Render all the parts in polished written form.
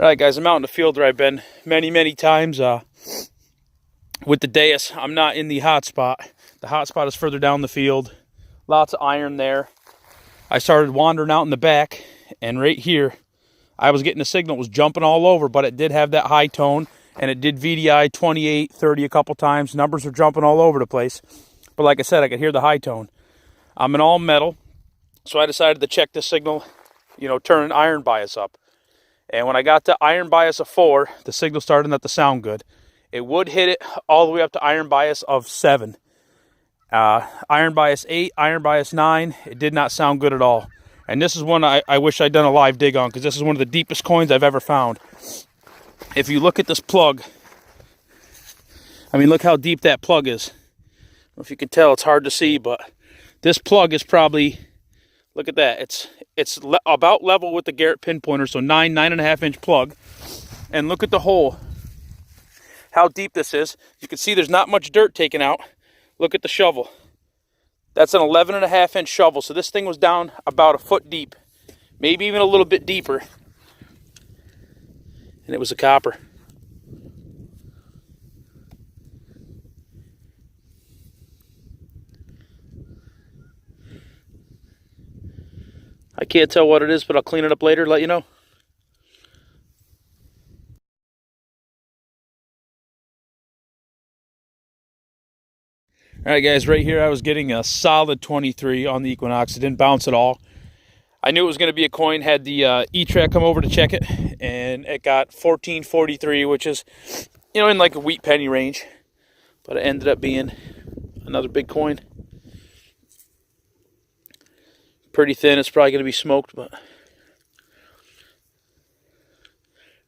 Alright guys, I'm out in the field where I've been many times with the Deus. I'm not in the hot spot. The hot spot is further down the field. Lots of iron there. I started wandering out in the back, and right here, I was getting a signal. It was jumping all over, but it did have that high tone, and it did VDI 28, 30 a couple times. Numbers were jumping all over the place. But like I said, I could hear the high tone. I'm an all metal, so I decided to check this signal, turn an iron bias up. And when I got to iron bias of 4, the signal started not to sound good. It would hit it all the way up to iron bias of 7. Iron bias 8, iron bias 9, it did not sound good at all. And this is one I wish I'd done a live dig on, because this is one of the deepest coins I've ever found. If you look at this plug, look how deep that plug is. I don't know if you can tell, it's hard to see, but this plug is probably, look at that, it's about level with the Garrett pinpointer, so 9.5 inch plug. And look at the hole, how deep this is. You can see there's not much dirt taken out. Look at the shovel. That's an 11.5 inch shovel, so this thing was down about a foot deep, maybe even a little bit deeper. And it was a copper. I can't tell what it is, but I'll clean it up later, let you know. Alright guys, right here I was getting a solid 23 on the Equinox. It didn't bounce at all. I knew it was going to be a coin, had the E-Track come over to check it, and it got 1443, which is, in like a wheat penny range. But it ended up being another big coin. Pretty thin, it's probably going to be smoked, but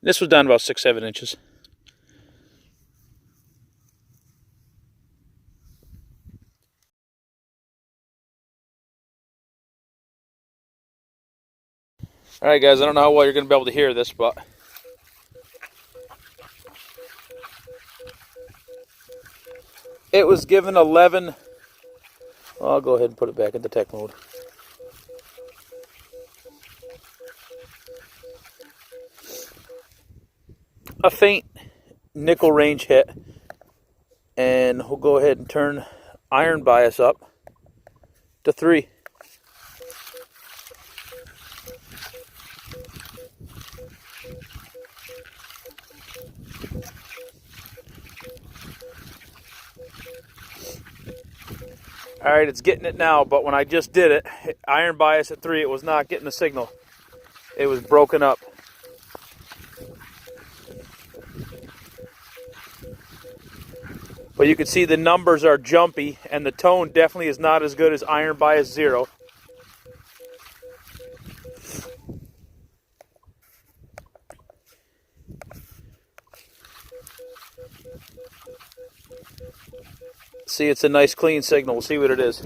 this was down about 6-7 inches. Alright guys, I don't know how well you're going to be able to hear this, but it was given 11. Well, I'll go ahead and put it back into tech mode. A faint nickel range hit, and we'll go ahead and turn iron bias up to 3. Alright, it's getting it now, but when I just did it, iron bias at 3, it was not getting the signal. It was broken up. But you can see the numbers are jumpy, and the tone definitely is not as good as iron bias 0. See, it's a nice clean signal. We'll see what it is.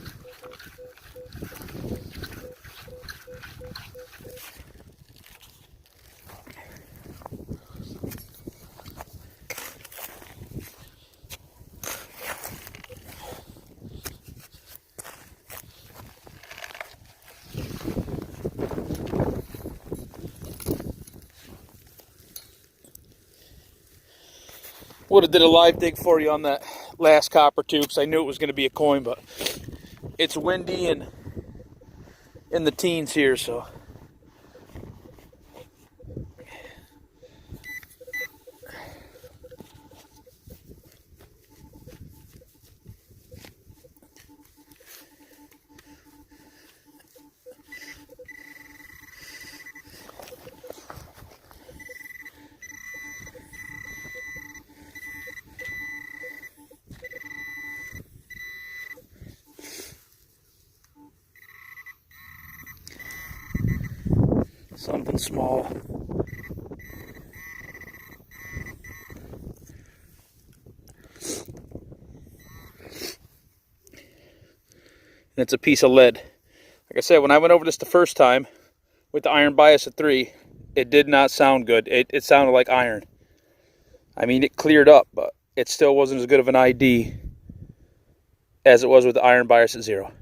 Would have did a live dig for you on that last copper too, because I knew it was going to be a coin, but it's windy and in the teens here, so. Something small. And it's a piece of lead. Like I said, when I went over this the first time with the iron bias at 3, it did not sound good. It sounded like iron. It cleared up, but it still wasn't as good of an ID as it was with the iron bias at 0.